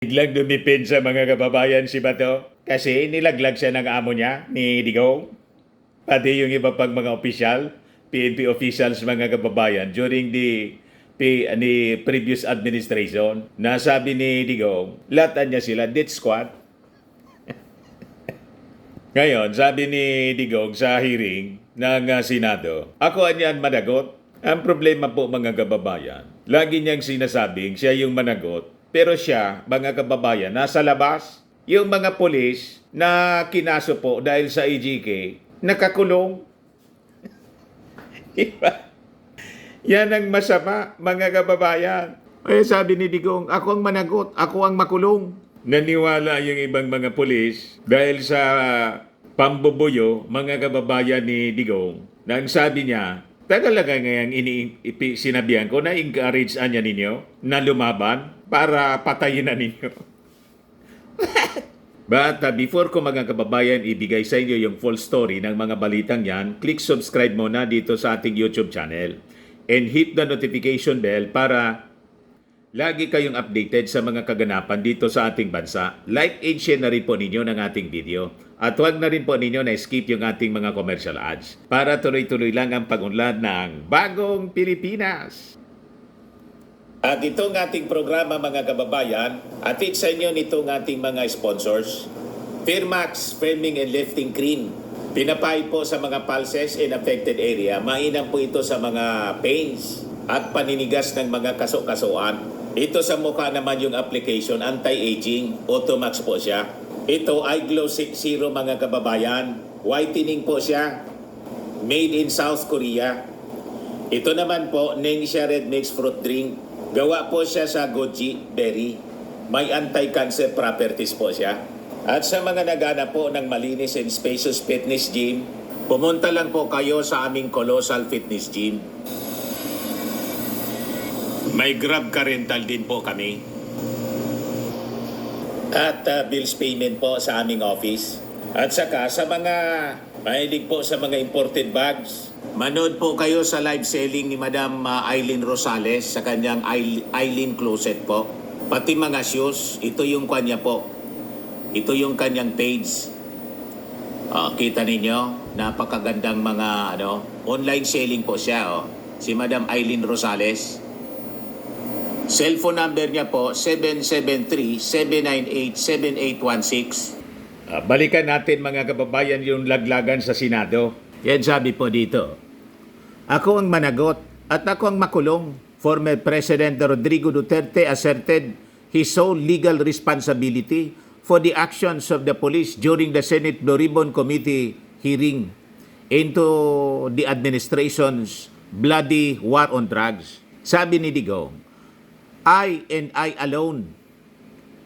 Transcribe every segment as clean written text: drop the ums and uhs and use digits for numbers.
Biglang dumipid sa mga kababayan si Bato kasi nilaglag siya ng amo niya ni Digong. Pati yung iba pang mga opisyal, PNP officials mga kababayan during ni previous administration. Nasabi ni Digong, latan niya sila death squad. Ngayon, sabi ni Digong sa hearing ng Senado, ako anyan managot. Ang problema po mga kababayan, lagi niyang sinasabing siya yung managot, pero siya, mga kababayan, nasa labas. Yung mga polis na kinaso po dahil sa EJK, nakakulong. Diba? Yan ang masama, mga kababayan. Kaya sabi ni Digong, ako ang managot, ako ang makulong. Naniwala yung ibang mga pulis dahil sa pambubuyo, mga kababayan ni Digong, na ang sabi niya, talaga ngayang sinabihan ko na encourage anya ninyo na lumaban para patayin na ninyo. But before ko mga kababayan ibigay sa inyo yung full story ng mga balitang yan, click subscribe muna dito sa ating YouTube channel and hit the notification bell para lagi kayong updated sa mga kaganapan dito sa ating bansa. Like and share na rin po ninyo ng ating video. At huwag na rin po ninyo na skip yung ating mga commercial ads para tuloy-tuloy lang ang pag-unlad ng Bagong Pilipinas. At itong ating programa mga kababayan, atid sa inyo nitong ating mga sponsors. Firmax Firming and Lifting Cream. Pinapay po sa mga pulses in affected area. Mainam po ito sa mga pains at paninigas ng mga kaso-kasuan. Ito sa mukha naman yung application, anti-aging, Automax po siya. Ito ay Glow 60 mga kababayan. Whitening po siya. Made in South Korea. Ito naman po, Ningxia Red Mix Fruit Drink. Gawa po siya sa goji berry. May anti-cancer properties po siya. At sa mga nagana po ng malinis and spacious fitness gym, pumunta lang po kayo sa aming Colossal Fitness Gym. May Grab ka rental din po kami. At bills payment po sa aming office. At saka sa mga mahilig po sa mga imported bags, manood po kayo sa live selling ni Madam Eileen Rosales sa kanyang Eileen Closet po. Pati mga shoes, ito yung kanya po. Ito yung kanyang page. Kita ninyo, napakagandang mga online selling po siya. Si Madam Eileen Rosales. Cellphone number niya po, 773-798-7816. Balikan natin mga kababayan yung laglagan sa Senado. Yan sabi po dito. Ako ang managot at ako ang makulong. Former President Rodrigo Duterte asserted his sole legal responsibility for the actions of the police during the Senate Blue Ribbon Committee hearing into the administration's bloody war on drugs. Sabi ni Digong, I and I alone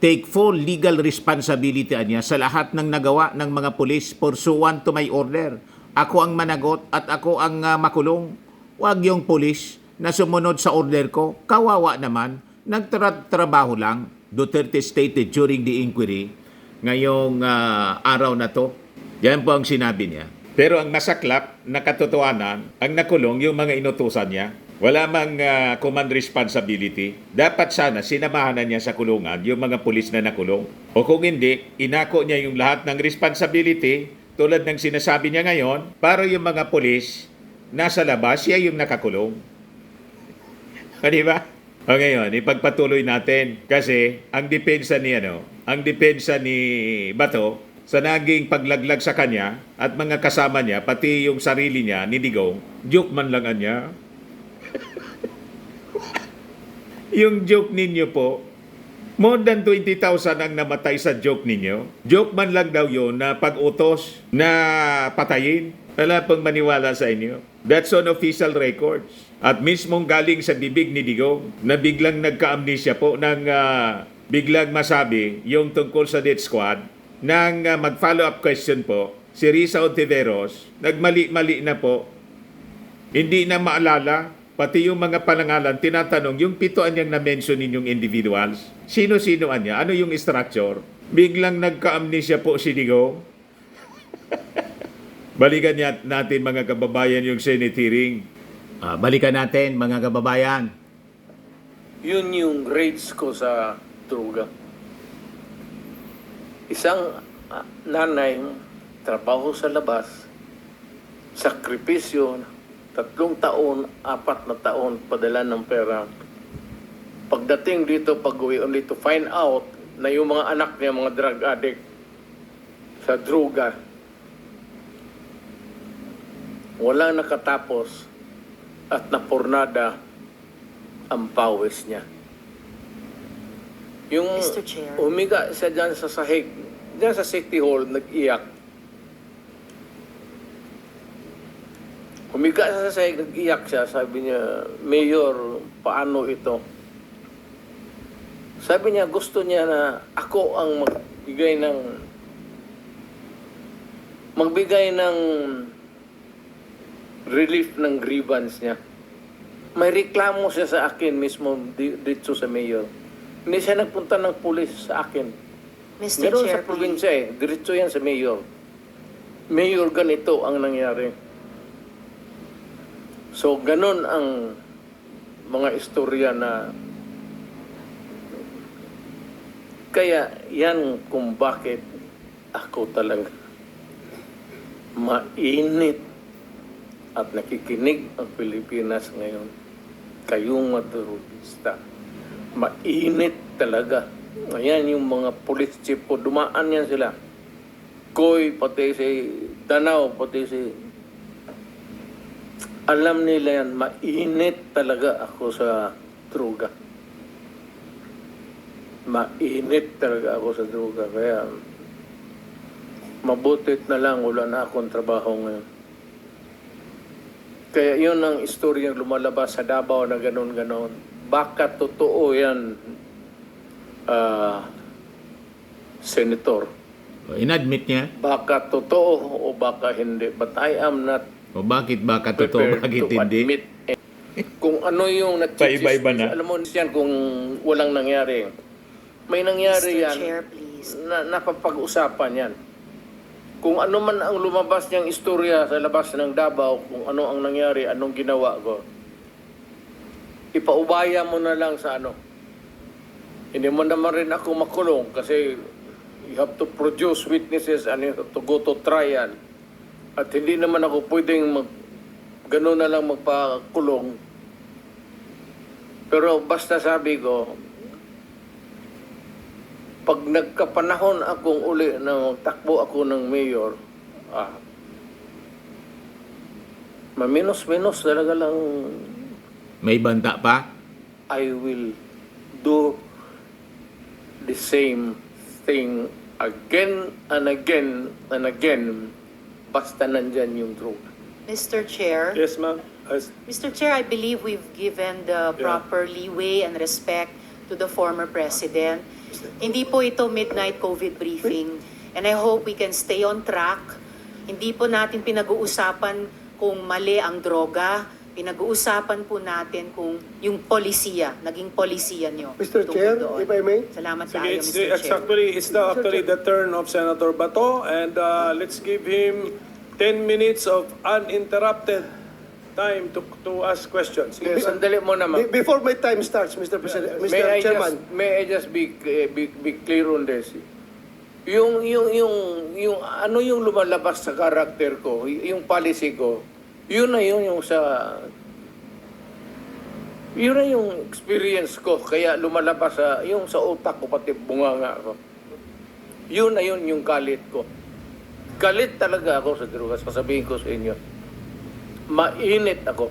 take full legal responsibility niya sa lahat ng nagawa ng mga pulis pursuant to my order. Ako ang managot at ako ang makulong. Huwag yung pulis na sumunod sa order ko. Kawawa naman. Nagtrabaho lang. Duterte stated during the inquiry ngayong araw na to. Yan po ang sinabi niya. Pero ang masaklap na katotohanan, ang nakulong yung mga inutusan niya. Wala mang command responsibility. Dapat sana sinamahan na niya sa kulungan yung mga pulis na nakulong. O kung hindi, inako niya yung lahat ng responsibility tulad ng sinasabi niya ngayon para yung mga pulis nasa labas, siya yung nakakulong. Di ba? O ngayon, ipagpatuloy natin kasi ang depensa ni Bato sa naging paglaglag sa kanya at mga kasama niya, pati yung sarili niya ni Digong, joke man lang niya. Yung joke ninyo po, more than 20,000 ang namatay sa joke ninyo. Joke man lang daw yun na pag-utos na patayin. Wala pong maniwala sa inyo. That's on official records. At mismong galing sa bibig ni Digong na biglang nagka-amnesia po nang biglang masabi yung tungkol sa death squad nang mag-follow-up question po si Risa Ontiveros, nagmali-mali na po. Hindi na maalala. Pati yung mga panangalan, tinatanong, yung 7 anyang na-mention ninyong individuals, sino-sino anya? Ano yung structure? Biglang nagka-amnesia po si Digong. Balikan natin mga kababayan yung Senate hearing. Balikan natin mga kababayan. Yun yung grades ko sa droga. Isang nanay, trabaho sa labas, sakripisyo, 3 taon, 4 na taon, padala ng pera. Pagdating dito, pag-uwi, only to find out na yung mga anak niya, mga drug addict, sa droga. Walang nakatapos at napurnada ang pawis niya. Yung Mr. Chair. umiga siya dyan sa sahig, dyan sa City Hall, nag-iyak. Umiga siya sa sahig, nag-iyak siya. Sabi niya, Mayor, paano ito? Sabi niya, gusto niya na ako ang magbigay ng relief ng grievance niya. May reklamo siya sa akin mismo dito sa Mayor. Hindi siya nagpunta ng pulis sa akin. Mr. Meron Chair, sa probinsya diretso yan sa Mayor. Mayor, ganito ang nangyari. So, ganun ang mga istorya na kaya yan kung bakit ako talaga mainit at nakikinig ang Pilipinas ngayon. Kayong mga terorista. Mainit talaga. Ayan yung mga police chief ko. Dumaan yan sila. Koy, pati si Danao, pati si... Alam nila yan, mainit talaga ako sa droga. Mainit talaga ako sa droga. Kaya mabutit na lang, wala na akong trabaho ngayon. Kaya yun ang istoryang lumalabas sa Davao na ganon-ganon. Baka totoo yan, Senator. Inadmit niya? Baka totoo o baka hindi. But I am not O bakit ba totoo, prepared bakit to hindi? admit kung ano yung Paiba-iba na. Alam mo yan kung walang nangyari. May nangyari Mr. yan Chair, please. na napapag-usapan yan. Kung ano man ang lumabas niyang istorya sa labas ng Davao, kung ano ang nangyari, anong ginawa ko, ipaubaya mo na lang sa ano. Hindi mo naman rin ako makulong kasi you have to produce witnesses and you have to go to trial. At hindi naman ako pwedeng gano'n na lang magpakulong. Pero basta sabi ko, pag nagkapanahon akong uli na magtakbo ako ng mayor, maminos-minos talaga lang May banta pa? I will do the same thing again and again and again basta nandyan yung droga. Mr. Chair. Yes, ma'am. Mr. Chair, I believe we've given the proper leeway and respect to the former president. Hindi po ito midnight COVID briefing. And I hope we can stay on track. Hindi po natin pinag-uusapan kung mali ang droga. Pinag-uusapan po natin kung yung polisiya, naging polisiya nyo. Mr. tungkol Chair, doon. if I may. Salamat Sige, tayo, it's, Mr. it's Chair. actually the turn of Senator Bato, and let's give him 10 minutes of uninterrupted time to ask questions. Sige, sir. Sandali mo naman. Before my time starts, Mr. President, Mr. Chairman. May I just be clear on this? Yung ano yung lumalabas sa karakter ko, yung policy ko, yun na yung experience ko, kaya lumalabas yung sa utak ko, pati bunganga ko. Yun na yung galit ko. Galit talaga ako sa drogas, sasabihin ko sa inyo. Mainit ako.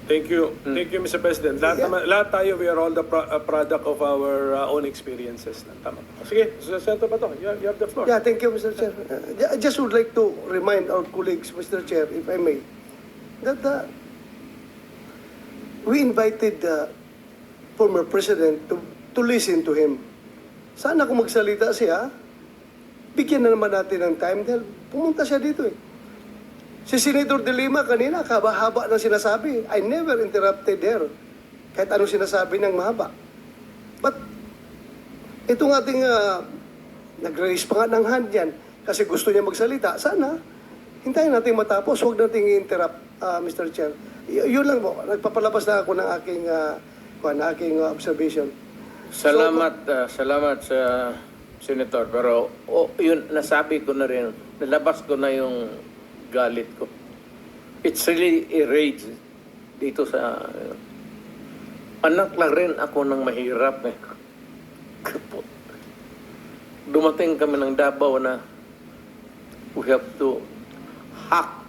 Thank you. Thank you, Mr. President. Lahat tayo, we are all the product of our own experiences. Tama. Sige, Senator Bato, you have the floor. Yeah, thank you, Mr. Chair. I just would like to remind our colleagues, Mr. Chair, if I may, that we invited the former president to listen to him. Sana kung magsalita siya, bigyan na naman natin ng time dahil pumunta siya dito eh. Si Senator De Lima kanina, haba-haba na sinasabi. I never interrupted her. Kahit anong sinasabi niyang mahaba. But, itong ating nag-raise pa nga ng hand yan kasi gusto niya magsalita. Sana, hintayin natin matapos. Huwag natin i-interrupt, Mr. Chair. Yun lang po. Nagpapalabas na ako ng aking observation. Salamat sa Senator, pero yun, nasabi ko na rin, nalabas ko na yung galit ko. It's really a rage dito sa... anak lang rin ako ng mahirap. Dumating kami ng Davao na we have to hack.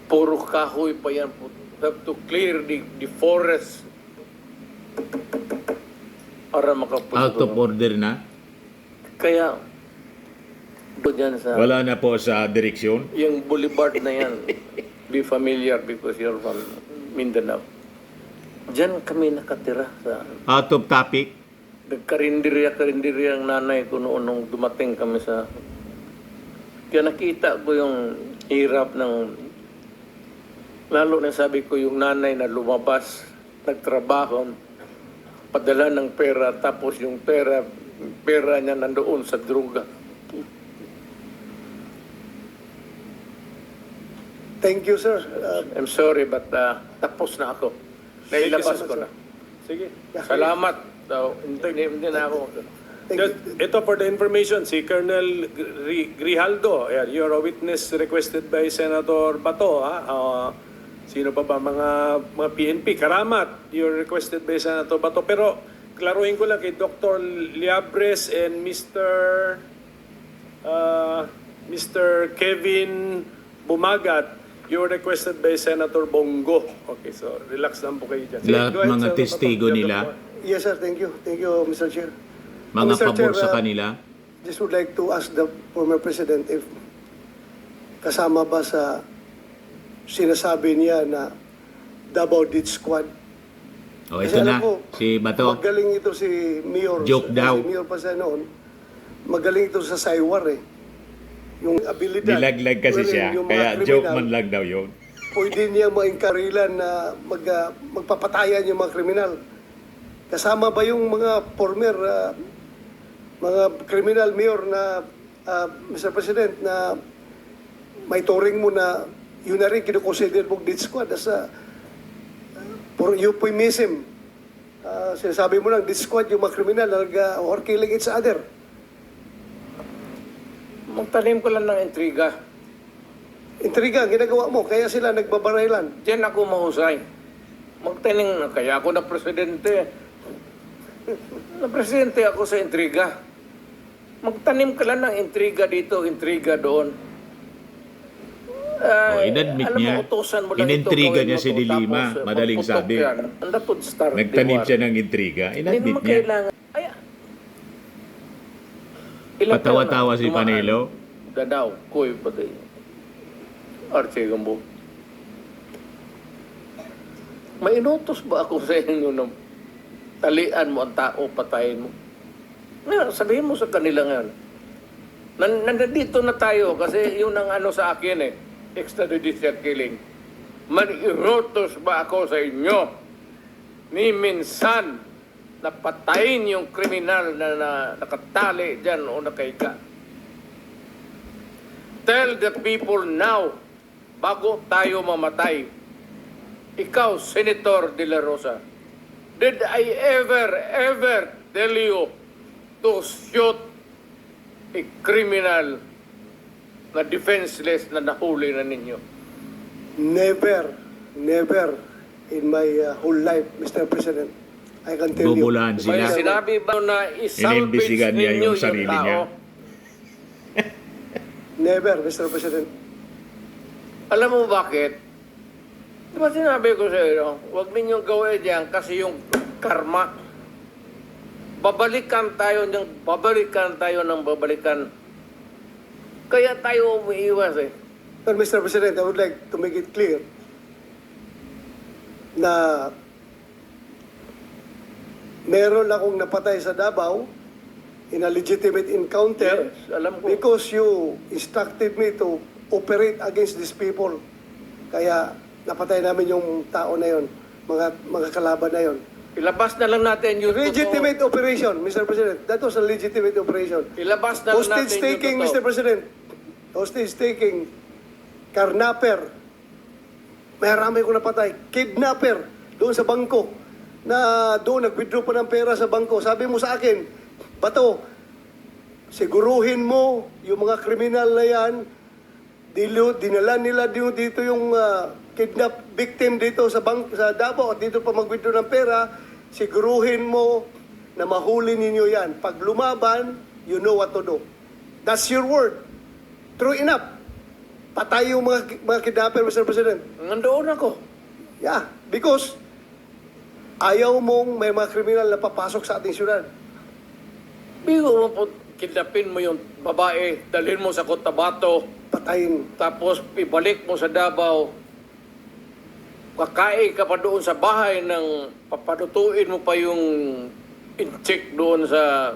Puro kahoy pa yan. We have to clear the forest para makapunta. Out of order na? Kaya, dyan sa, Wala na po sa direksyon? yung boulevard na yan, be familiar because you're from Mindanao. Diyan kami nakatira sa Out of topic? karinderya ang nanay ko noon nung dumating kami sa... Kaya nakita ko yung hirap ng... Lalo na sabi ko yung nanay na lumabas, nagtrabaho, padala ng pera, tapos yung pera niya nandoon sa droga. Thank you, sir. I'm sorry, but tapos na ako. Nailabas ko na. Sige. Salamat. So, hindi na ako. Thank you. Ito for the information, si Colonel Grijaldo, ayan, you're a witness requested by Senator Bato. Sino pa ba? Mga PNP. Karamat, you're requested by Senator Bato. Pero klaruhin ko lang kay Dr. Liabres and Mr. Kevin Bumagat, you're requested by Senator Bongo. Okay, so relax lang po kayo dyan. Lahat Go ahead, mga Senator testigo Bato. nila, Yes, sir. Thank you. Thank you, Mr. Chair. mga Mr. pabor Chair, sa kanila, just would like to ask the former president if kasama ba sa sinasabi niya na Davao Death Squad. o Kasi ito alam na, ko, si Bato, magaling ito si Mayor. Joke daw. Si Mayor pa sa noon. Magaling ito sa Saywar eh. Yung abilidad. nilaglag kasi Wherein siya, yung mga kaya kriminal, joke man lang daw yun. pwede niya maingkarilan na magpapatayan yung mga kriminal. Kasama ba yung mga former, mga criminal mayor na, Mr. President, na may touring mo na yun na rin kinukonsider mong death squad as a for euphemism. Sinasabi mo lang, death squad yung mga kriminal na or killing each other. Magtanim ko lang ng intriga. Intriga ang ginagawa mo, kaya sila nagbabarailan. Diyan ako mahusay. Magtanim na kaya ako na presidente. Na presidente ako sa intriga. Magtanim ka lang ng intriga dito, intriga doon. Inadmit alam mo, niya, utusan mo lang inintriga ito, niya gawin si mo to, Dilima, tapos, madaling magputok sabi. yan. Ang dapat start Nagtanim war. siya ng intriga, Hindi inadmit naman niya. kailangan. Ay, ilang Patawa-tawa taon na si dumaan? Panelo. Dadaw, kuy, pati. Archie Gambo. May inutos ba ako sa inyo na talian mo ang tao, patayin mo? Ngayon, sabihin mo sa kanila ngayon. Nandito na tayo kasi yun ang ano sa akin eh. Extrajudicial killing. May inutos ba ako sa inyo ni minsan na patayin yung kriminal na nakatali dyan o nakahiga? Tell the people now, bago tayo mamatay, ikaw, Senator De La Rosa, did I ever tell you to shoot a criminal na defenseless na nahuli na ninyo? Never in my whole life, Mr. President. I can tell you. Bubulahan May sila. sinabi ba na isalvage Inimbestigan niya ninyo yung sarili tao? niya. Never, Mr. President. Alam mo bakit? Di ba sinabi ko sa iyo, huwag ninyong gawin yan kasi yung karma. Babalikan tayo ng babalikan. Kaya tayo umiiwas eh. But Mr. President, I would like to make it clear na meron akong napatay sa Davao in a legitimate encounter Yes, alam ko. because you instructed me to operate against these people. Kaya napatay namin yung tao na yon, mga kalaban na yon. Ilabas na lang natin yung Legitimate operation, Mr. President. That was a legitimate operation. totoo. Ilabas na lang natin Hostage taking, yung Mr. totoo. President. Hostage taking. Karnaper. Marami ko napatay. Kidnapper. Doon sa bangko. na doon nag-withdraw pa ng pera sa bangko. Sabi mo sa akin, Bato, siguruhin mo yung mga kriminal na yan, dinala nila dito yung kidnap victim dito sa sa Davao at dito pa mag-withdraw ng pera, siguruhin mo na mahuli ninyo yan. Pag lumaban, you know what to do. That's your word. True enough. Patay yung mga kidnapper, Mr. President. Nandoon ako. Yeah, because ayaw mong may mga kriminal na papasok sa ating syudad. Bigo mo po, kidnapin mo yung babae, dalhin mo sa Cotabato, Patayin. tapos ibalik mo sa Davao, kakain ka pa doon sa bahay ng papalutuin mo pa yung in-check doon sa...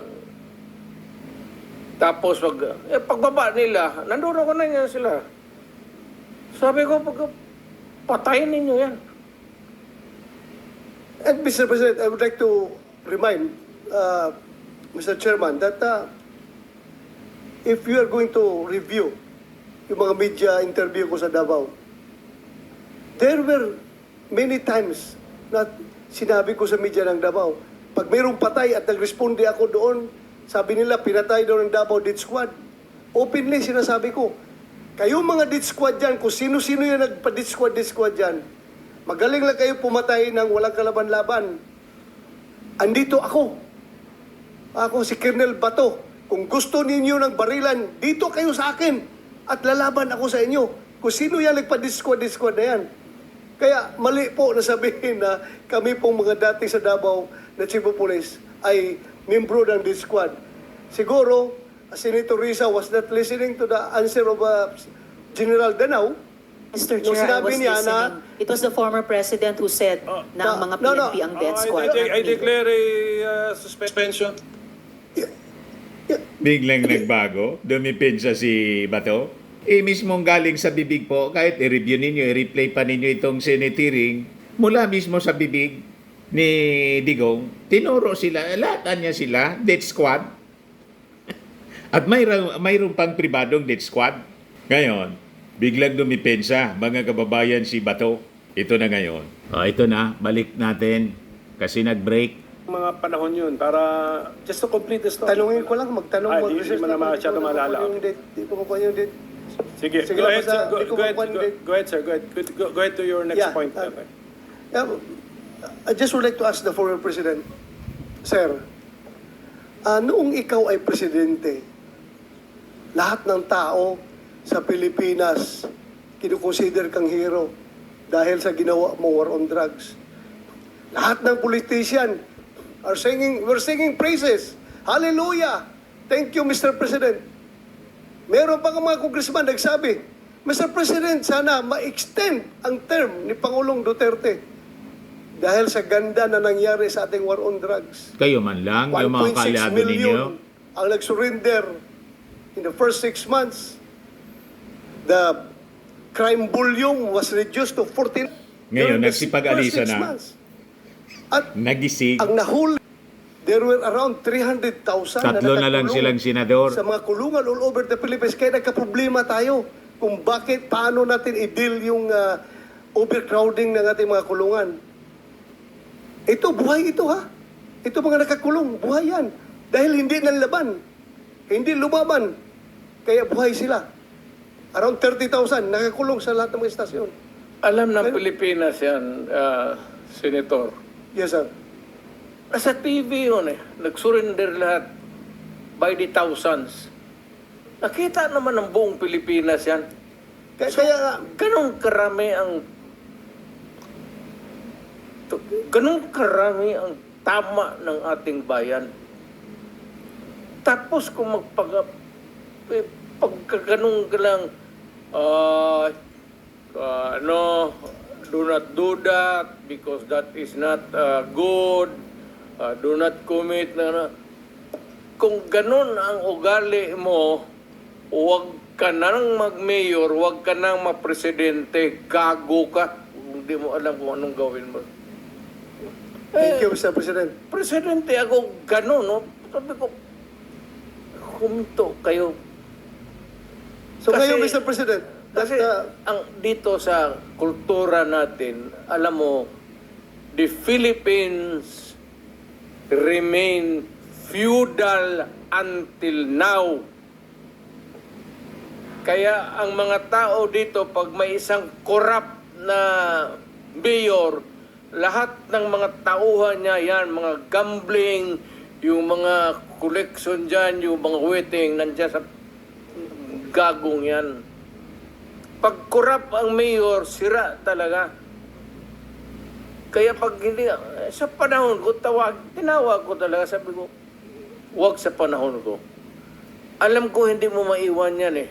Tapos pagbaba nila, nandun ako na yan sila. Sabi ko, patayin ninyo yan. And Mr. President, I would like to remind Mr. Chairman that if you are going to review yung mga media interview ko sa Davao, there were many times na sinabi ko sa media ng Davao, pag mayroong patay at nag-responde ako doon, sabi nila, pinatay doon ng Davao Death Squad. Openly, sinasabi ko, kayong mga Death Squad dyan, kung sino-sino yung nagpa-Death Squad dyan, magaling lang kayo pumatay ng walang kalaban-laban. Andito ako. Ako si Colonel Bato. Kung gusto ninyo ng barilan, dito kayo sa akin. At lalaban ako sa inyo. Kung sino yan nagpa-Death Squad na yan. Kaya mali po na sabihin na kami pong mga dati sa Davao na Chief of Police ay membro ng Death Squad. Siguro, Senator Risa was not listening to the answer of General Danao. Mr. Yung Chair, I sinabi was niya listening. It was the former president who said na ang mga no, PNP ang death squad. I declare a suspension. Biglang nagbago, dumipinsa si Bato. Mismong galing sa bibig po, kahit i-review ninyo, i-replay pa ninyo itong Senate hearing, mula mismo sa bibig ni Digong, tinuro sila, lahatan niya sila, death squad. At mayroon pang pribadong death squad. Ngayon, biglang dumipensa, mga kababayan, si Bato. Ito na ngayon. Ito na, balik natin kasi nag-break. Mga panahon yun para just to complete the story. Tanungin ko lang, magtanong Ay, mo. di mo na masyado maalala. Di ko makuha yung date. Sige, Sige go lang, ahead, sir. basta di ko makuha yung date. Go ahead, sir. Go ahead to your next Yeah, point. I just would like to ask the former president, Sir, noong ikaw ay presidente, lahat ng tao sa Pilipinas kinukonsider kang hero dahil sa ginawa mo war on drugs. Lahat ng politician we're singing praises. Hallelujah! Thank you, Mr. President. Meron pa mga congressman nagsabi, Mr. President, sana ma-extend ang term ni Pangulong Duterte dahil sa ganda na nangyari sa ating war on drugs. Kayo man lang, yung mga 1.6 kalyado ninyo. million ang nag-surrender in the first 6 months. The crime volume was reduced to 14. Ngayon, during the nagsipag-alisa first 6 na. months. At Nagising. ang nahuli, there were around 300,000 Tatlo na lang nakakulong silang senador. sa mga kulungan all over the Philippines. Kaya nagka-problema tayo kung paano natin i-deal yung overcrowding ng ating mga kulungan. Ito, buhay ito ha. Ito mga nakakulong, buhay yan. Dahil hindi nanlaban, hindi lumaban, kaya buhay sila. Around 30,000 nakakulong sa lahat ng mga estasyon. Alam ng Pilipinas yan, Senator. Yes, sir. Sa TV yun nag-surrender lahat by the thousands. Nakita naman ng buong Pilipinas yan. Kaya nga, ganun karami ang tama ng ating bayan. Tapos kung pagkaganong ka lang, do not do that because that is not good. Do not commit. Kung ganun ang ugali mo, huwag ka nang mag-mayor, huwag ka nang ma-presidente, gago ka. Hindi mo alam kung anong gawin mo. thank you, Mr. President. Presidente ako, gano'n, no? Sabi ko, huminto kayo. So Kasi- ngayon, Mr. President, Kasi ang dito sa kultura natin, alam mo, the Philippines remain feudal until now. Kaya ang mga tao dito, pag may isang corrupt na mayor, lahat ng mga tauhan niya yan, mga gambling, yung mga collection dyan, yung mga waiting, nandiyan sa gagong yan. Pag corrupt ang mayor, sira talaga. Kaya pag hindi, sa panahon ko, tinawag ko talaga, sabi ko, huwag sa panahon ko. Alam ko hindi mo maiwan yan eh.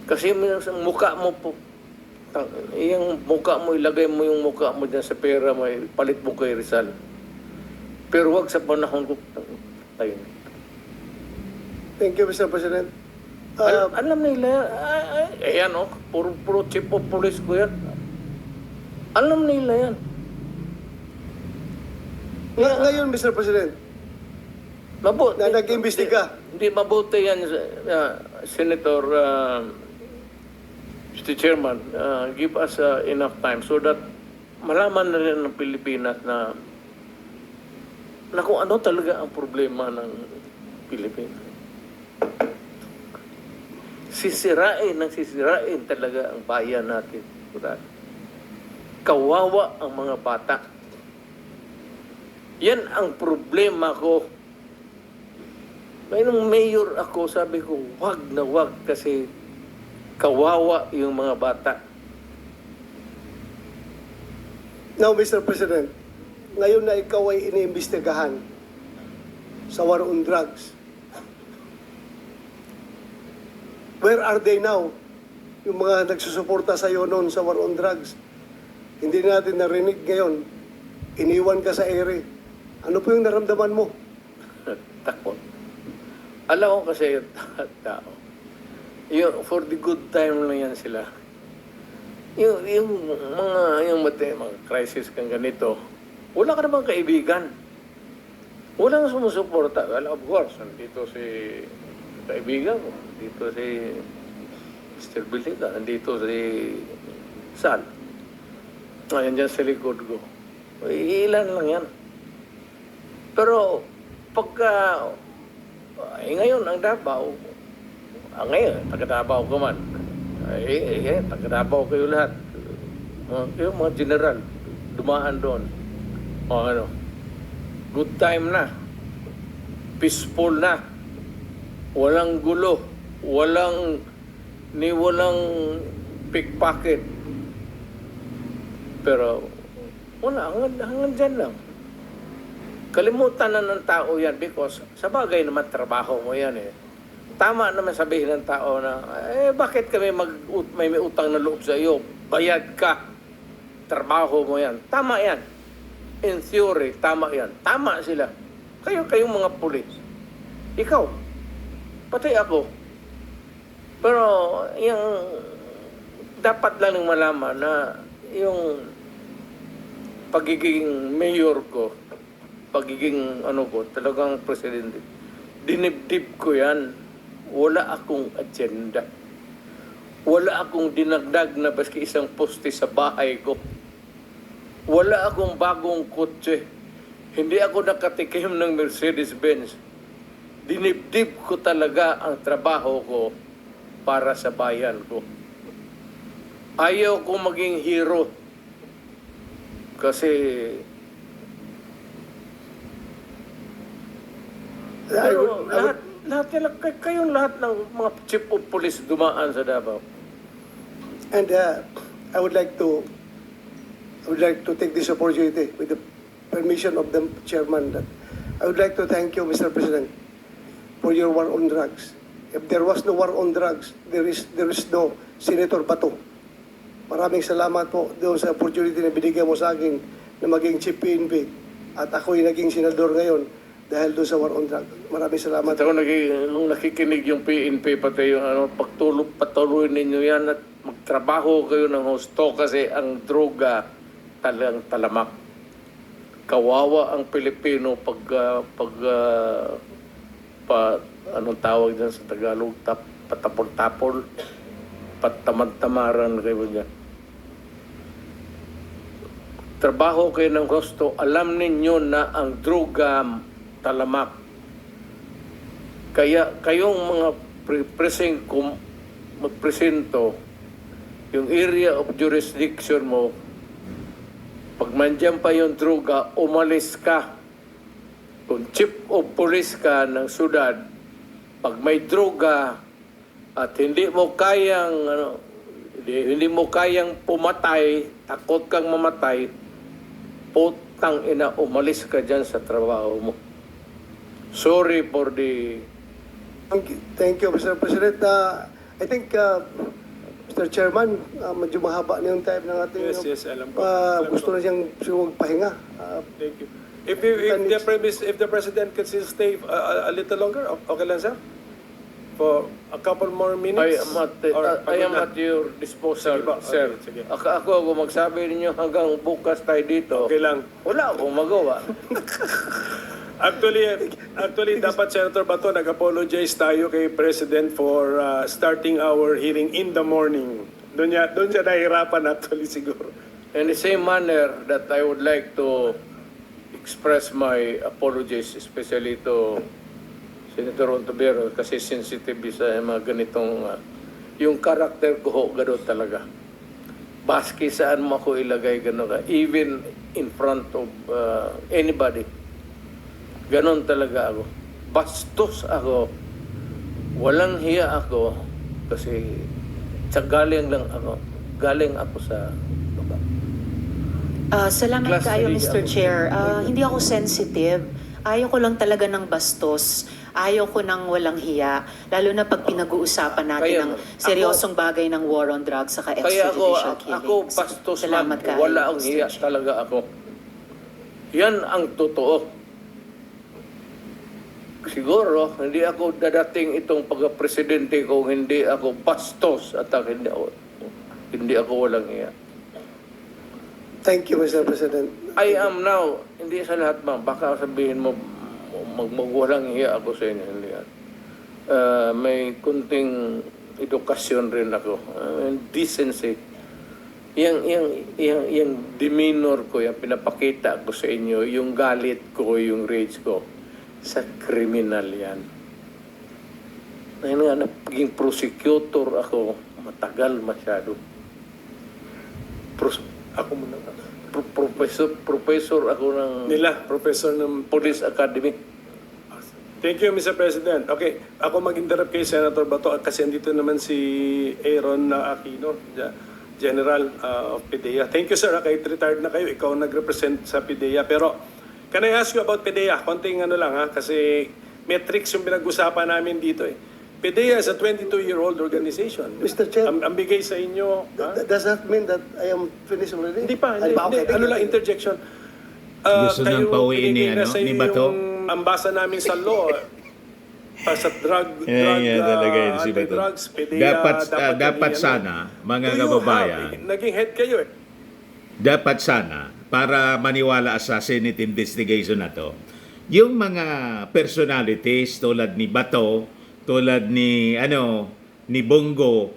Kasi yung mukha mo po, yung mukha mo, ilagay mo yung mukha mo dyan sa pera mo, palit mo kay Rizal. Pero huwag sa panahon ko, tayo. Thank you, Mr. President. Alam nila, ayan oh, puro chief of police ko yan. Alam nila yan. Ngayon, Mr. President, Mabuti. na nag-imbestiga. Hindi mabuti yan, Senator, Mr. Chairman, give us enough time so that malaman na rin ng Pilipinas na kung ano talaga ang problema ng Pilipinas. Sisirain talaga ang bayan natin. Kawawa ang mga bata. Yan ang problema ko. Nung mayor ako, sabi ko, wag na wag kasi kawawa yung mga bata. Now, Mr. President, ngayon na ikaw ay iniimbestigahan sa war on drugs, where are they now? Yung mga nagsusuporta sa iyo noon sa war on drugs. Hindi natin narinig ngayon. Iniwan ka sa ere. Ano po yung naramdaman mo? Takot. Alam ko kasi yung tao. For the good time lang yan sila. Yung mga crisis kang ganito, wala ka namang kaibigan. Walang sumusuporta. Well, of course, nandito si kaibigan ko. Nandito si Mr. Biliga. Nandito si Sal. Ayan dyan sa likod ko. Ilan lang yan. Pero pagka ngayon ang Davao, ngayon, taga-Davao ko man. Taga-Davao kayo lahat. Yung mga general, dumaan doon. O ano, good time na. Peaceful na. Walang gulo. Walang pickpocket. Pero, wala, hanggang dyan lang. Kalimutan na ng tao yan because sa bagay naman trabaho mo yan eh. Tama naman sabihin ng tao na, bakit kami may utang na loob sa iyo? Bayad ka. Trabaho mo yan. Tama yan. In theory, tama yan. Tama sila. Kayong mga pulis. Ikaw. Pati ako. Pero, yung dapat lang malaman na yung pagiging mayor ko, pagiging talagang presidente, dinibdib ko yan. Wala akong agenda. Wala akong dinagdag na baski isang poste sa bahay ko. Wala akong bagong kotse. Hindi ako nakatikim ng Mercedes-Benz. Dinibdib ko talaga ang trabaho ko para sa bayan ko. Ayaw kong maging hero. Kasi pero kayong lahat ng mga chief of police dumaan sa Davao. And I would like to take this opportunity with the permission of the chairman that I would like to thank you, Mr. President, for your war on drugs. If there was no war on drugs, there is no Senator Bato. Maraming salamat po doon sa opportunity na binigyan mo sa akin na maging chief PNP at ako'y naging senador ngayon dahil doon sa war on drugs. Maraming salamat. At ako nung nakikinig yung PNP pati yung patuloy ninyo yan at magtrabaho kayo ng husto kasi ang droga talagang talamak. Kawawa ang Pilipino anong tawag dyan sa Tagalog, patapol-tapol, patamad-tamaran kayo dyan. nagtrabaho kayo ng gusto, alam ninyo na ang droga talamak. Kaya kayong mga magpresento, yung area of jurisdiction mo, pag mandyan pa yung droga, umalis ka. Kung chief of police ka ng syudad, pag may droga at hindi mo kayang pumatay, takot kang mamatay, putang ina, umalis ka dyan sa trabaho mo. Sorry for the... Thank you, Mr. President. I think, Mr. Chairman, medyo mahaba na yung time ng ating... Yes, alam ko. Alam gusto ko. na siyang magpahinga. Thank you. If the President could still stay a little longer, okay lang, sir? For a couple more minutes? I am at your disposal, Sige ba? sir. Okay, sige. Ako magsabi ninyo hanggang bukas tayo dito. Okay lang. Wala akong magawa. Actually, dapat Senator Bato, nag-apologize tayo kay President for starting our hearing in the morning. Doon siya nahihirapan actually siguro. In the same manner that I would like to express my apologies, especially to Senator Ontiveros, kasi sensitive sa mga ganitong, yung karakter ko ho, gano'n talaga. Baski saan mo ako ilagay, gano'n ka. Even in front of anybody. Gano'n talaga ako. Bastos ako. Walang hiya ako. Kasi galing ako sa baba. Salamat Class kayo, three Mr. ako. Chair. Hindi ako sensitive. Ayaw ko lang talaga ng bastos. Ayaw ko ng walang hiya. Lalo na pag pinag-uusapan natin Kaya ng nga, seryosong bagay ng war on drugs saka Kaya extrajudicial killings. ako bastos man, Salamat kayo, wala ang Mr. hiya Chair. talaga ako. Yan ang totoo. Siguro, hindi ako dadating itong pagka-presidente kung hindi ako bastos at hindi ako walang hiya. Thank you, Mr. President. I am now, hindi sa lahat ba, baka sabihin mo, magwalang hiya ako sa inyo. Hindi yan. May kunting edukasyon rin ako. Decency. Yung demeanor ko, yung pinapakita ko sa inyo, yung galit ko, yung rage ko, sa kriminal yan. Ngayon nga, naging prosecutor ako, matagal masyado. Ako muna. Professor ako ng Professor ng... Police Academy. Thank you, Mr. President. Okay, ako mag-interrupt kay Senator Bato kasi andito naman si Aaron Aquino, General of PIDEA. Thank you, sir. Kahit retired na kayo, ikaw nag-represent sa PIDEA. Pero, can I ask you about PIDEA? Konting lang kasi metrics yung pinag-usapan namin dito eh. PIDEA is a 22-year-old organization. Mr. Chair. Ang bigay sa inyo... Does that mean that I am finished already? Hindi pa. Ay, Hindi. okay. Ano lang, interjection. Gusto Kayo, nang pauwiin ni, pinigay na ano, sa ni iyo Bato? yung ambasa namin sa law. Sa drug, talaga yun si Bato. anti-drugs, PIDEA, Dapat yan, sana, mga Do you kababayan, have- naging head kayo eh. dapat sana, para maniwala sa Senate investigation na to, yung mga personalities tulad ni Bato, tulad ni Bongo,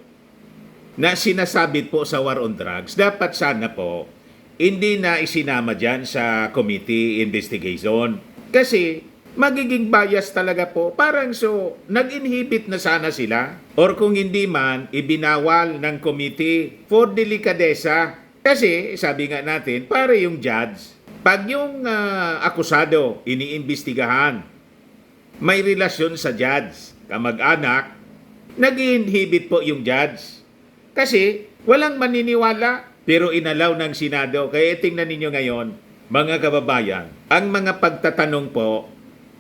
na sinasabit po sa war on drugs, dapat sana po hindi na isinama dyan sa committee investigation. Kasi magiging bias talaga po. Parang nag-inhibit na sana sila. Or kung hindi man, ibinawal ng committee for delikadesa. Kasi, sabi nga natin, para yung judge, pag yung akusado, iniimbestigahan, may relasyon sa judge, kamag-anak, nag-inhibit po yung judge. Kasi, walang maniniwala, pero inalaw ng Senado. Kaya tingnan ninyo ngayon, mga kababayan, ang mga pagtatanong po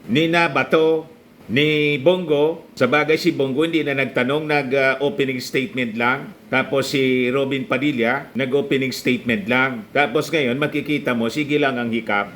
ni Bato, ni Bongo, sa bagay si Bongo hindi na nagtanong, nag-opening statement lang. Tapos si Robin Padilla, nag-opening statement lang. Tapos ngayon, makikita mo, sige lang ang hikap.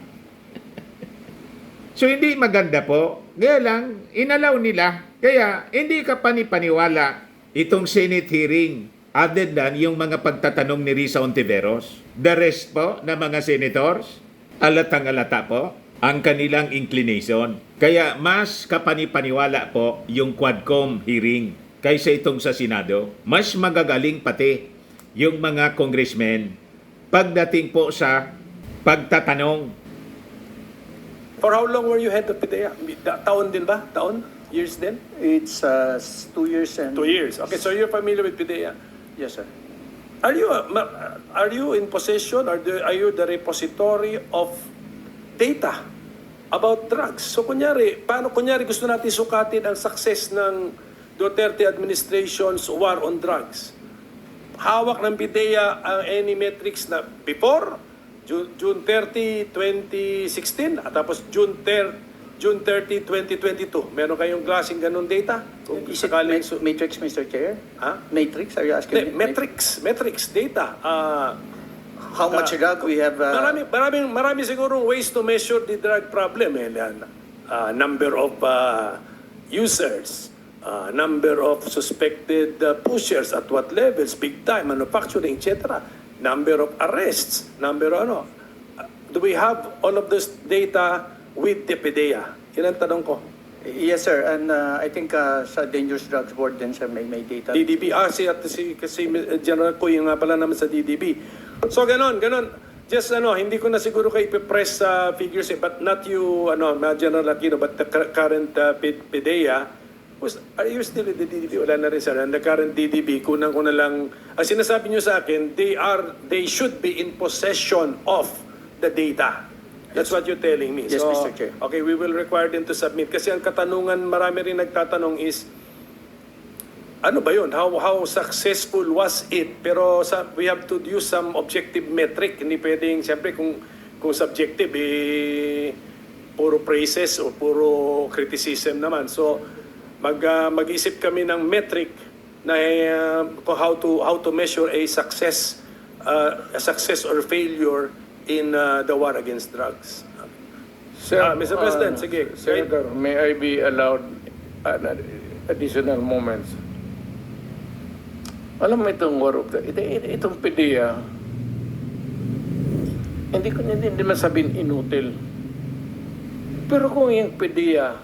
So hindi maganda po. Kaya lang, inalaw nila. Kaya hindi ka panipaniwala itong Senate hearing other than yung mga pagtatanong ni Risa Ontiveros. The rest po na mga senators, alatang-alata po ang kanilang inclination. Kaya mas kapanipaniwala po yung Quadcom hearing kaysa itong sa Senado. Mas magagaling pati yung mga congressmen pagdating po sa pagtatanong. For how long were you head of PIDEA? Taon din ba? Taon? Years din? It's 2 years and 2 years. Okay, so you're familiar with PIDEA. yes, sir. Are you in possession or are you the repository of data about drugs? So paano gusto natin sukatin ang success ng Duterte administration's war on drugs? Hawak ng PIDEA ang any metrics na before June 30, 2016 at tapos June 30, 2022. Meron kayong klaseng ganun data? Kung Is it sakaling matrix, Mr. Chair? Ha? Matrix, are you asking? me? Metrics data. How much drug we have? Marami sigurong ways to measure the drug problem. Number of users, number of suspected pushers at what levels, big time, manufacturing, etc. Number of arrests, do we have all of this data with the PIDEA? Yan ang tanong ko. Yes, sir. And I think sa Dangerous Drugs Board din, sir, may data. DDB, kasi General Kuy nga pala naman sa DDB. So ganon. Just hindi ko na siguro kayo ipipress sa figures but not you, General Aquino, but the current PIDEA. Are you still in the DDB? Wala na rin sir. And the current DDB, kunang ko na lang, ang sinasabi nyo sa akin, they should be in possession of the data. That's what you're telling me. Yes, Mr. Chair. Okay, we will require them to submit. Kasi ang katanungan, marami rin nagtatanong is, ano ba yun? How successful was it? Pero we have to use some objective metric. Hindi pwedeng, siyempre, kung subjective, puro praises o puro criticism naman. So, mag-isip kami ng metric na how to measure a success or failure in the war against drugs. Mr. President, sige. Senator, may I be allowed additional moments? Alam mo itong war of itong PIDEA, hindi masabihin inutil. Pero kung yung PIDEA,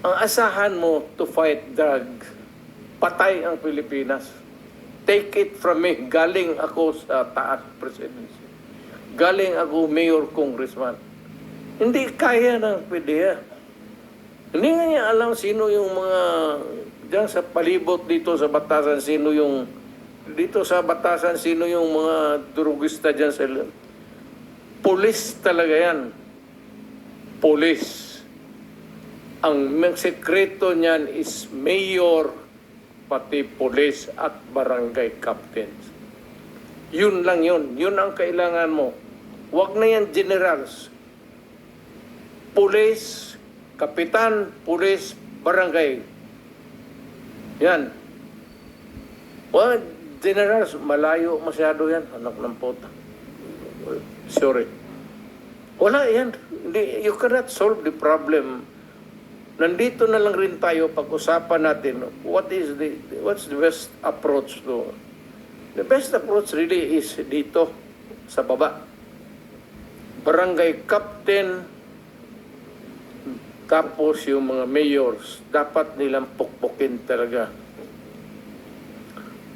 ang asahan mo to fight drug, patay ang Pilipinas. Take it from me, galing ako sa taas presidency. Galing ako mayor, congressman. Hindi kaya ng PIDEA. Hindi nga niya alam sino yung mga, diyan sa palibot dito sa Batasan, sino yung mga drugista diyan sa Police talaga yan. Police. Ang sekreto niyan is mayor, pati police at barangay captains. Yun lang yun. Yun ang kailangan mo. Huwag na yan generals. Police, kapitan, police, barangay. Yan. Well, generals, malayo masyado yan. Anak ng puta. Sorry. Wala yan. You cannot solve the problem. Nandito na lang rin tayo pag-usapan natin what's the best approach to. The best approach really is dito sa baba. Barangay captain, tapos yung mga mayors, dapat nilang pukpukin talaga.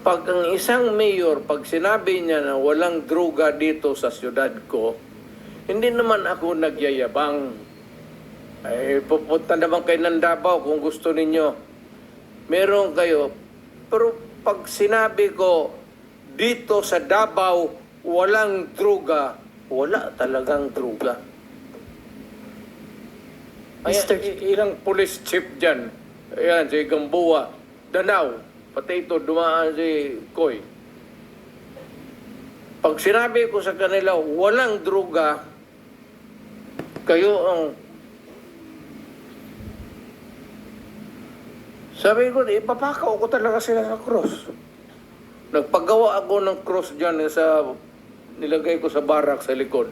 Pag ang isang mayor, pag sinabi niya na walang droga dito sa syudad ko, hindi naman ako nagyayabang. Pupunta naman kayo ng Davao kung gusto ninyo. Meron kayo. Pero pag sinabi ko, dito sa Davao, walang droga, wala talagang droga. Ilang police chief dyan. Ayan, si Gamboa, Danao, pati ito, dumaan si Koy. Pag sinabi ko sa kanila, walang droga, kayo ang sabi ko, ipapakaw ko talaga sila sa cross. Nagpagawa ako ng cross dyan nilagay ko sa barak sa likod.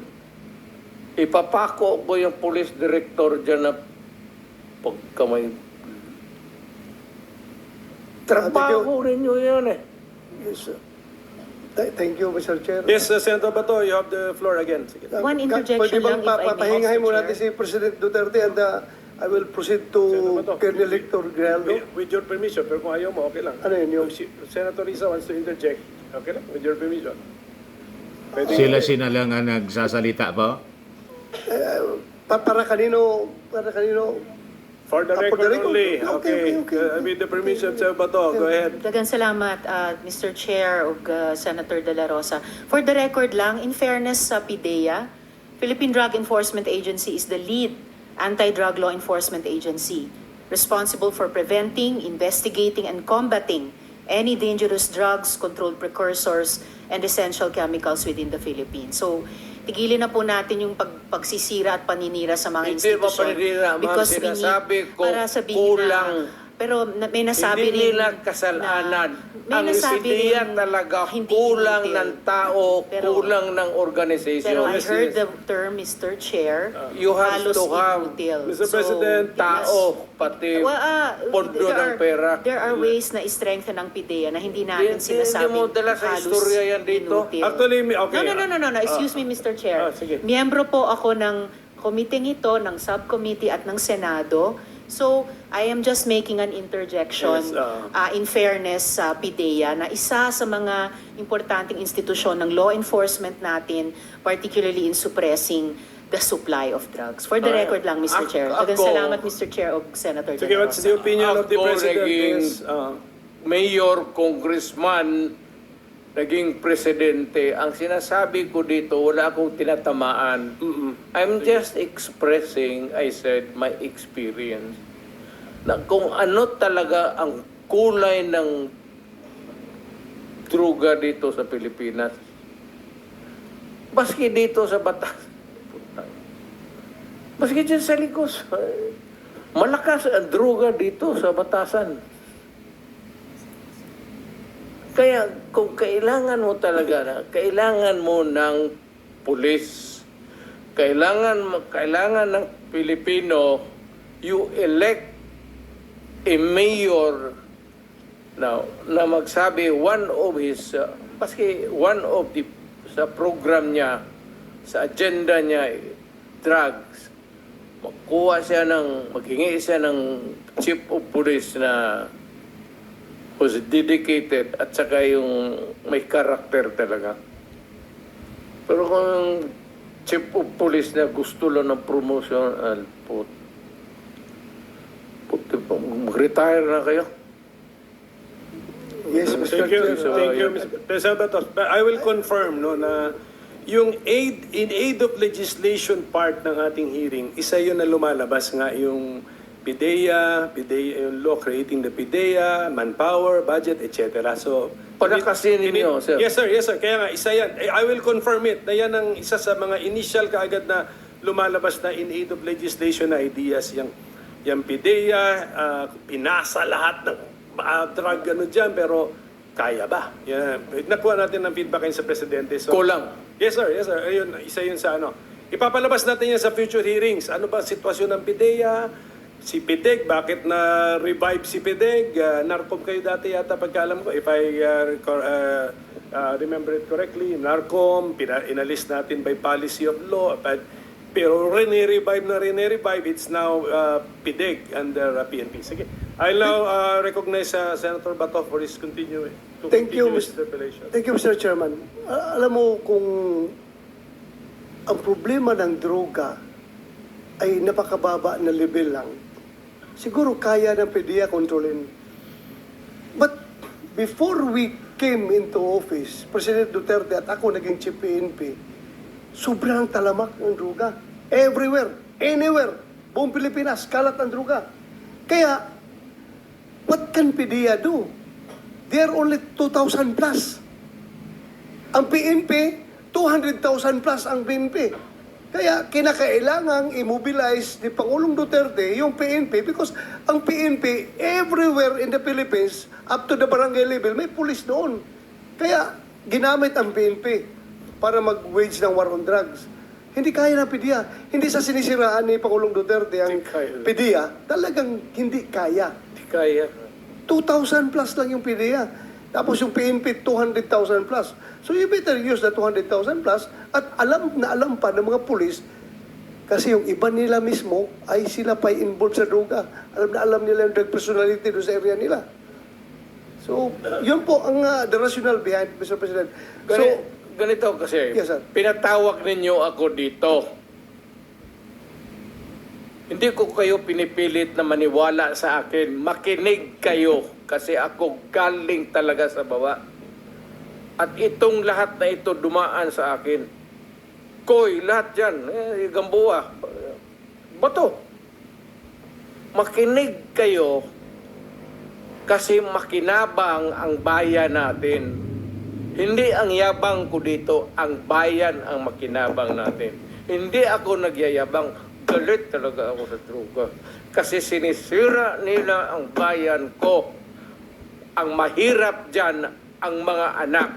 Ipapako ko yung police director dyan na pagkamay. Trabaho rin nyo yan eh. Yes, sir. Thank you, Mr. Chair. Yes, Senator Bato, you have the floor again. Sige. One interjection Pwede bang lang, if I may, papahingahin Mr. mo Chair. natin si President Duterte and I will proceed to Senator Bato. Colonel Hector Grijaldo. With your permission, pero kung ayaw mo, okay lang. Ano yun, yung- Senator Risa wants to interject. Okay lang, with your permission. Sila lang ang nagsasalita po? Para kanino, For the For record the record. only. Okay. With the permission, Sir Bato, go ahead. Daghang salamat, Mr. Chair ug Senator De La Rosa. For the record lang, in fairness sa PIDEA, Philippine Drug Enforcement Agency is the lead anti-drug law enforcement agency responsible for preventing, investigating, and combating any dangerous drugs, controlled precursors, and essential chemicals within the Philippines. So, tigilin na po natin yung pagsisira at paninira sa mga Hindi ba institusyon. paninira, ma'am? Because we need- Sinasabi ko, para sabihin kulang. pero may nasabi Hindi rin nila kasalanan. may Ang nasabi PIDEA rin talaga hindi kulang inutil. ng tao, Pero- kulang ng organization. Pero I heard the term, Mr. Chair, You have halos to have, inutil. Mr. President, tao, pati pondo ng pera. There are ways na i-strengthen ang PIDEA na hindi natin Hindi sinasabing mo dala sa halos istorya yan dito. inutil. Actually, okay. No. Excuse me, Mr. Chair. Sige. Miyembro po ako ng committee ito, ng subcommittee at ng Senado. So, I am just making an interjection Yes, in fairness sa PIDEA na isa sa mga importanteng institusyon ng law enforcement natin, particularly in suppressing the supply of drugs. For the record lang, Mr. Chair. Daghang ako- salamat, Mr. Chair o Senator De Sige, La what's the Rosa. opinion of the Ako President naging- is... Mayor, congressman, naging presidente, ang sinasabi ko dito, wala akong tinatamaan. I'm just expressing, I said, my experience. Na kung ano talaga ang kulay ng druga dito sa Pilipinas. Maski dito sa Batas. Maski dyan sa Ligos. Malakas ang druga dito sa Batasan. Kaya kung kailangan mo talaga, kailangan mo ng pulis, kailangan ng Pilipino, you elect a mayor now na magsabi one of his, paski one of the sa program niya, sa agenda niya, drugs, maghingi siya ng chief of police na was dedicated at saka yung may karakter talaga. Pero kung chief of police na gusto lang ng promotion, mag-retire na kayo. Yes, Mr. Thank you, Chair. thank you, Mr. President. But I will confirm no, na yung in aid of legislation part ng ating hearing, isa yun na lumalabas nga yung PIDEA, yung law creating the PIDEA, manpower, budget, etc. So, Palakasin ninyo, sir. Yes, sir. Kaya nga, isa yan. I will confirm it na yan ang isa sa mga initial kaagad na lumalabas na in aid of legislation na ideas. Yung PIDEA, pinasa lahat ng drug dyan, pero kaya ba? Yan. Nakuha natin ng feedback sa Presidente. So, Kulang. Yes, sir. Ayun, isa yun sa ano. Ipapalabas natin yan sa future hearings. Ano ba sitwasyon ng PIDEA? Si PIDEG, bakit na-revive si PIDEG? NARCOM kayo dati yata pagkaalam ko. If I remember it correctly, NARCOM, inalis natin by policy of law. Pero rin-revive, it's now PIDEG under PNP. Sige. I'll now recognize Senator Bato for his continuous Thank you, interpellation. Thank you, Mr. Chairman. Alam mo, kung ang problema ng droga ay napakababa na level lang, siguro kaya ng PIDEA kontrolin. But before we came into office, President Duterte at ako naging chief PNP, sobrang talamak ng droga. Everywhere, anywhere, buong Pilipinas, kalat ng droga. Kaya, what can PIDEA do? They are only 2,000 plus. Ang PNP, 200,000 plus ang PNP. Kaya kinakailangang immobilize ni Pangulong Duterte yung PNP because ang PNP everywhere in the Philippines up to the barangay level may police doon. Kaya ginamit ang PNP para mag-wage ng war on drugs. Hindi kaya ng PIDEA. Hindi sa sinisiraan ni Pangulong Duterte ang Hindi kaya. PIDEA. Talagang hindi kaya. Di kaya. 2,000 plus lang yung PIDEA. Tapos yung PNP, 200,000 plus. So you better use the 200,000 plus at alam na alam pa ng mga pulis kasi yung iba nila mismo ay sila pa involved sa droga. Alam na alam nila yung drug personality doon sa area nila. So, yun po ang the rationale behind, Mr. President. So, ganito kasi, Yes, sir. pinatawag ninyo ako dito. Hindi ko kayo pinipilit na maniwala sa akin. Makinig kayo kasi ako galing talaga sa baba. At itong lahat na ito dumaan sa akin. Koy, lahat yan. Gamboa. Bato. Makinig kayo kasi makinabang ang bayan natin. Hindi ang yabang ko dito, ang bayan ang makinabang natin. Hindi ako nagyayabang. Galit talaga ako sa droga. Kasi sinisira nila ang bayan ko. Ang mahirap dyan, ang mga anak.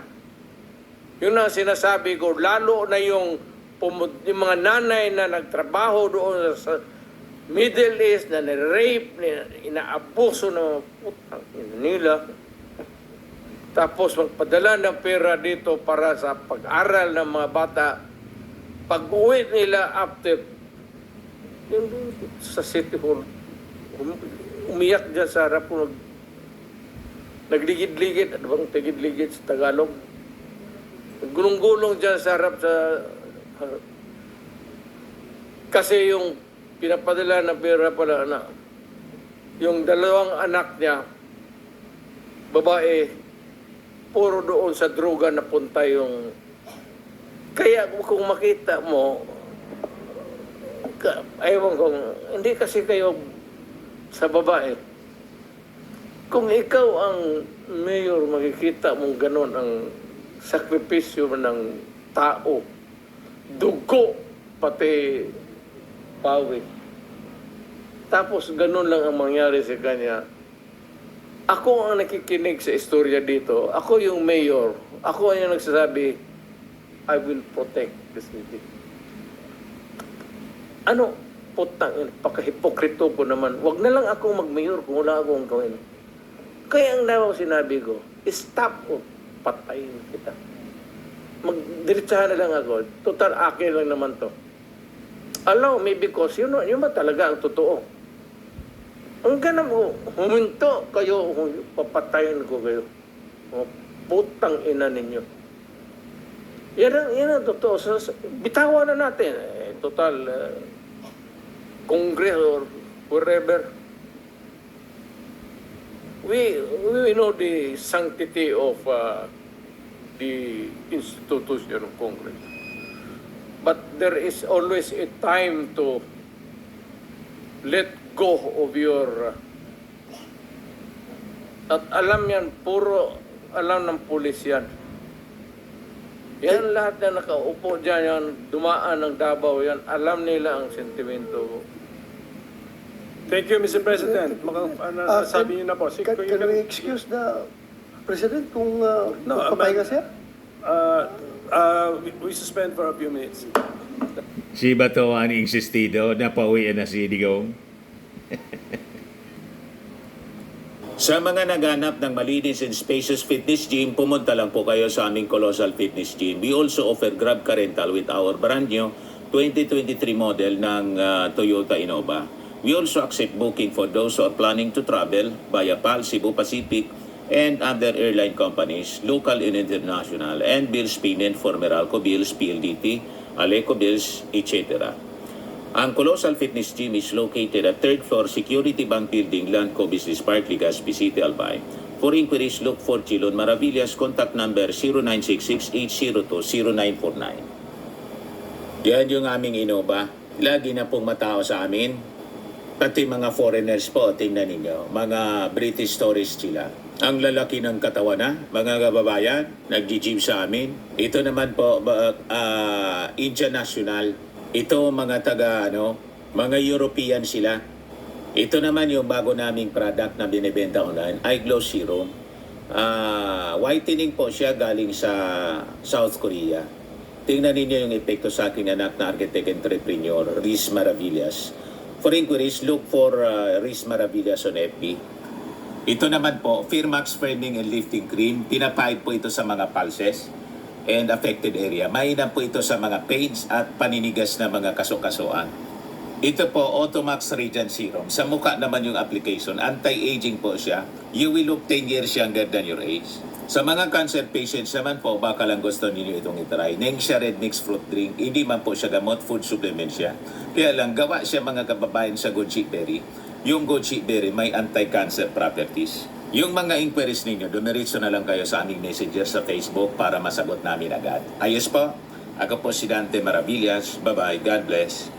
Yun ang sinasabi ko, lalo na yung mga nanay na nagtrabaho doon sa Middle East, na ni-rape, inaabuso ng putang ina nila. Tapos magpadala ng pera dito para sa pag-aral ng mga bata. Pag-uwi nila after yung sa City Hall, umiyak dyan sa harap ko, nagligid-ligid, ano bang tigid-ligid sa Tagalog? Gulong-gulong dyan sa harap sa... Kasi yung pinapadala ng pera pala na yung dalawang anak niya, babae, puro doon sa droga na punta yung... Kaya kung makita mo, ayaw kung hindi kasi kayo sa babae. Kung ikaw ang mayor, makikita mong ganon ang sakripisyo ng tao, dugo, pati pawis. Tapos ganon lang ang mangyari sa kanya. Ako ang nakikinig sa istorya dito. Ako yung mayor. Ako ang nagsasabi, I will protect this city. Ano? Putang, pakahipokrito ko naman. Wag na lang akong mag-mayor kung wala akong gawin. Kaya ang daw sinabi ko, stop ko, patayin kita. Magdiretsahan na lang ako. Total, akin lang naman to. Allow me because yun ba talaga ang totoo. Ang ganun mo, huminto kayo, papatayin ko kayo. O, putang ina ninyo. Yan ang totoo. Bitawan na natin. Total, Congress or wherever. We know the sanctity of the institution of Congress. But there is always a time to let go of your... At alam yan, puro alam ng pulis yan. Yan lahat na nakaupo dyan, yan, dumaan ng Davao yan, alam nila ang sentimento. Thank you, Mr. President. Sabi niyo na po. Can we excuse the President kung papahinga siya? We suspend for a few minutes. Si Bato ang insistido na pauwiin na si Digong. Sa mga naghanap ng malinis and spacious fitness gym, pumunta lang po kayo sa aming Colossal Fitness Gym. We also offer Grab Car Rental with our brand new 2023 model ng Toyota Innova. We also accept booking for those who are planning to travel via PAL, Cebu Pacific, and other airline companies, local and international, and bills payment for Meralco Bills, PLDT, Aleco Bills, etc. Ang Colossal Fitness Gym is located at 3rd floor Security Bank Building, Landco Business Park, Legazpi City, Albay. For inquiries, look for Chilon Maravillas. Contact number 0966-8002-0949. Yan yung aming Innova. Lagi na pong matao sa amin. Pati mga foreigners po, tingnan ninyo. Mga British tourists sila. Ang lalaki ng katawan na, mga kababayan, nag-gym sa amin. Ito naman po, Indian National. Ito mga mga European sila. Ito naman yung bago naming product na binibenta online, iGlow Serum. Whitening po siya galing sa South Korea. Tingnan ninyo yung epekto sa aking anak na architect entrepreneur, Riz Maravillas. For inquiries, look for Riz Maravillas on FB. Ito naman po, Firmax Firming and Lifting Cream. Pinapahid po ito sa mga pulses and affected area. Mainam po ito sa mga pains at paninigas na mga kaso-kasuan. Ito po, Automax Radiant Serum. Sa mukha naman yung application. Anti-aging po siya. You will look 10 years younger than your age. Sa mga cancer patients naman po, baka lang gusto ninyo itong itry. Nengxia Red Mix Fruit Drink, hindi man po siya gamot, food supplement siya. Kaya lang, gawa siya mga kababayan sa goji berry. Yung goji berry may anti-cancer properties. Yung mga inquiries ninyo, dumiretso na lang kayo sa aming messenger sa Facebook para masagot namin agad. Ayos po? Ako po si Dante Maravillas. Bye-bye. God bless.